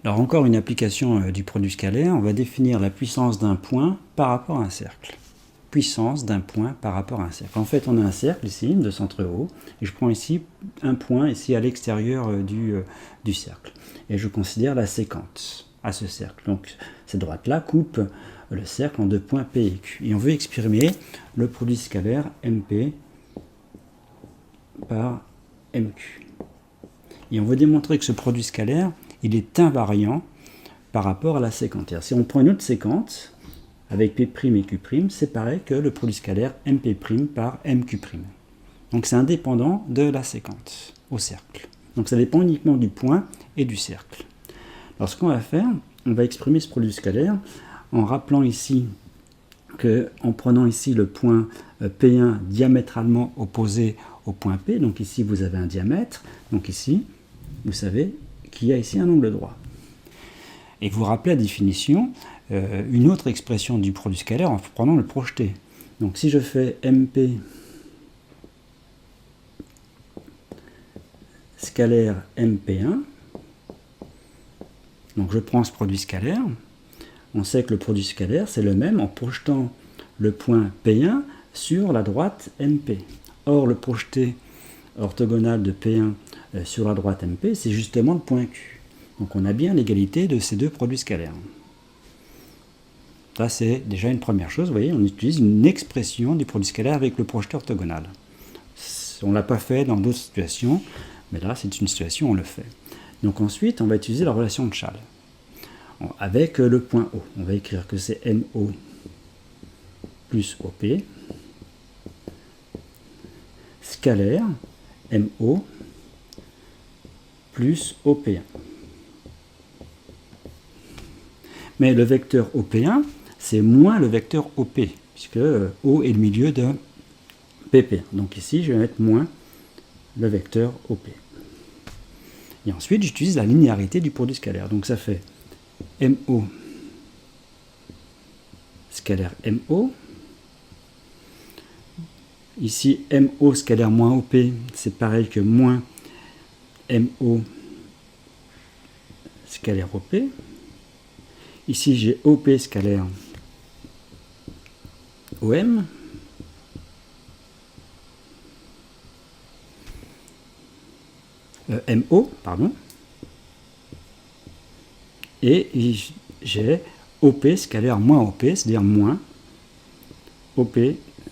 Alors encore une application du produit scalaire, on va définir la puissance d'un point par rapport à un cercle. Puissance d'un point par rapport à un cercle. En fait, on a un cercle ici, de centre haut, et je prends ici un point ici à l'extérieur du cercle. Et je considère la séquence à ce cercle. Donc cette droite-là coupe le cercle en deux points P et Q. Et on veut exprimer le produit scalaire MP par MQ. Et on veut démontrer que ce produit scalaire, il est invariant par rapport à la séquence. Si on prend une autre séquence, avec P' et Q', c'est pareil que le produit scalaire MP' par MQ'. Donc c'est indépendant de la séquence au cercle. Donc ça dépend uniquement du point et du cercle. Alors ce qu'on va faire, on va exprimer ce produit scalaire en rappelant ici qu'en prenant ici le point P1 diamétralement opposé au point P, donc ici vous avez un diamètre, donc ici vous savez qu'il y a ici un angle droit. Et vous rappelez la définition, une autre expression du produit scalaire en prenant le projeté. Donc si je fais MP scalaire MP1, donc je prends ce produit scalaire, on sait que le produit scalaire c'est le même en projetant le point P1 sur la droite MP. Or le projeté orthogonal de P1 sur la droite MP, c'est justement le point Q. Donc on a bien l'égalité de ces deux produits scalaires. Ça c'est déjà une première chose, vous voyez, on utilise une expression du produit scalaire avec le projeté orthogonal. On ne l'a pas fait dans d'autres situations, mais là c'est une situation où on le fait. Donc ensuite on va utiliser la relation de Schall avec le point O. On va écrire que c'est MO plus OP scalaire MO plus OP1. Mais le vecteur OP1, c'est moins le vecteur OP, puisque O est le milieu de PP. Donc ici, je vais mettre moins le vecteur OP. Et ensuite, j'utilise la linéarité du produit scalaire. Donc ça fait MO scalaire MO. Ici, MO scalaire moins OP, c'est pareil que moins MO scalaire OP. Ici, j'ai OP scalaire OM. MO, pardon. Et j'ai OP scalaire moins OP, c'est-à-dire moins OP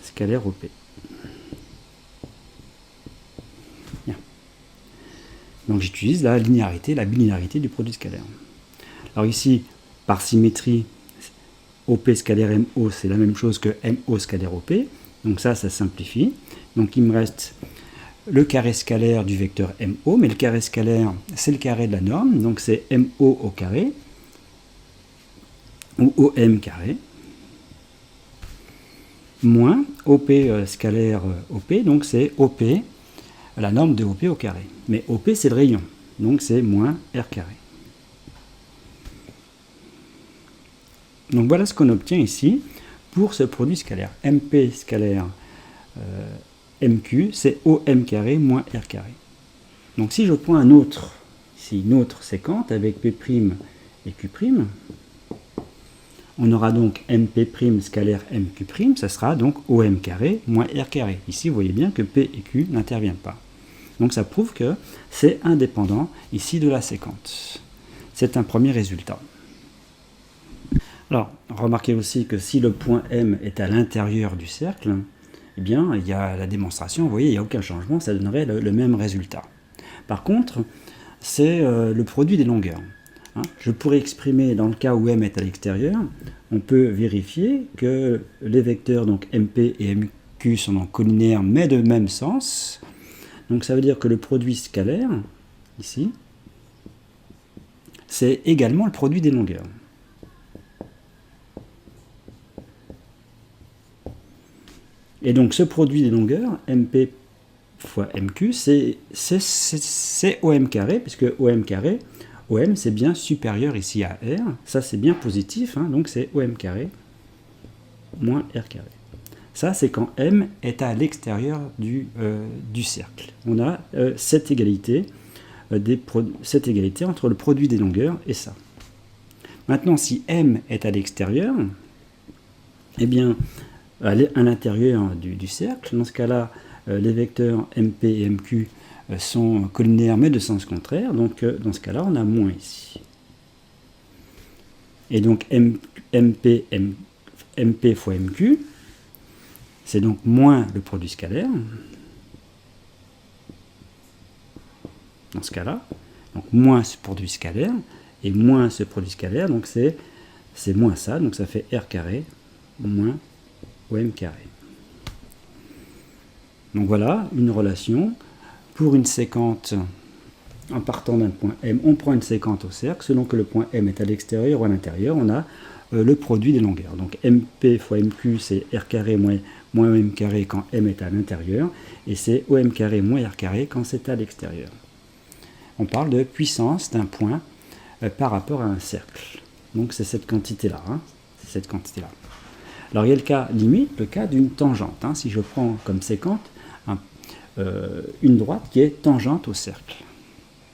scalaire OP. Bien. Donc j'utilise la linéarité, la bilinéarité du produit scalaire. Alors ici, par symétrie, OP scalaire MO, c'est la même chose que MO scalaire OP. Donc ça simplifie. Donc il me reste le carré scalaire du vecteur MO, mais le carré scalaire, c'est le carré de la norme, donc c'est MO au carré, ou OM carré, moins OP scalaire OP, donc c'est OP, la norme de OP au carré. Mais OP, c'est le rayon, donc c'est moins R carré. Donc voilà ce qu'on obtient ici pour ce produit scalaire. MP scalaire MQ, c'est OM carré moins R carré. Donc si je prends une autre séquence avec P' et Q', on aura donc MP' scalaire MQ', ça sera donc OM carré moins R carré. Ici, vous voyez bien que P et Q n'interviennent pas. Donc ça prouve que c'est indépendant ici de la séquence. C'est un premier résultat. Alors, remarquez aussi que si le point M est à l'intérieur du cercle, eh bien, il y a la démonstration, vous voyez, il n'y a aucun changement, ça donnerait le même résultat. Par contre, c'est le produit des longueurs. Je pourrais exprimer, dans le cas où M est à l'extérieur, on peut vérifier que les vecteurs donc MP et MQ sont donc collinaires, mais de même sens. Donc ça veut dire que le produit scalaire, ici, c'est également le produit des longueurs. Et donc ce produit des longueurs, MP fois MQ, c'est OM carré, puisque OM carré, OM c'est bien supérieur ici à R, ça c'est bien positif, donc c'est OM carré moins R carré. Ça c'est quand M est à l'extérieur du cercle. On a cette égalité cette égalité entre le produit des longueurs et ça. Maintenant, si M est à l'extérieur, eh bien, à l'intérieur du cercle, dans ce cas-là, les vecteurs MP et MQ sont collinaires mais de sens contraire, donc dans ce cas-là, on a moins ici. Et donc MP fois MQ, c'est donc moins le produit scalaire, dans ce cas-là, donc moins ce produit scalaire, et moins ce produit scalaire, donc c'est moins ça, donc ça fait R carré moins OM carré. Donc voilà une relation pour une séquente en partant d'un point M. On prend une séquente au cercle, selon que le point M est à l'extérieur ou à l'intérieur, on a le produit des longueurs. Donc MP fois MQ, c'est R carré moins OM carré quand M est à l'intérieur, et c'est OM carré moins R carré quand c'est à l'extérieur. On parle de puissance d'un point par rapport à un cercle. Donc c'est cette quantité-là. C'est cette quantité-là. Alors il y a le cas limite, le cas d'une tangente. Si je prends comme séquente une droite qui est tangente au cercle.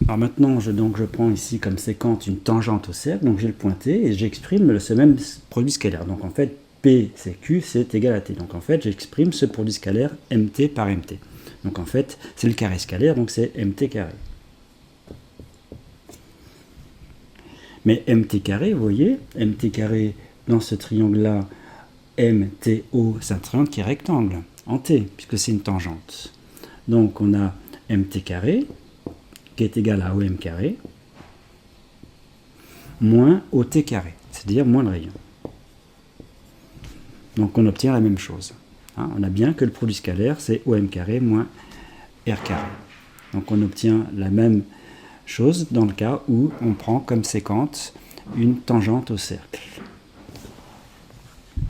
Alors maintenant, je prends ici comme séquente une tangente au cercle, donc j'ai le point T, et j'exprime ce même produit scalaire. Donc en fait, P c'est Q, c'est égal à T. Donc en fait, j'exprime ce produit scalaire MT par MT. Donc en fait, c'est le carré scalaire, donc c'est MT carré. Mais MT carré, vous voyez, MT carré dans ce triangle-là, MTO, c'est un triangle qui est rectangle, en T, puisque c'est une tangente. Donc on a MT carré, qui est égal à OM carré, moins OT carré, c'est-à-dire moins le rayon. Donc on obtient la même chose. On a bien que le produit scalaire, c'est OM carré moins R carré. Donc on obtient la même chose dans le cas où on prend comme séquente une tangente au cercle.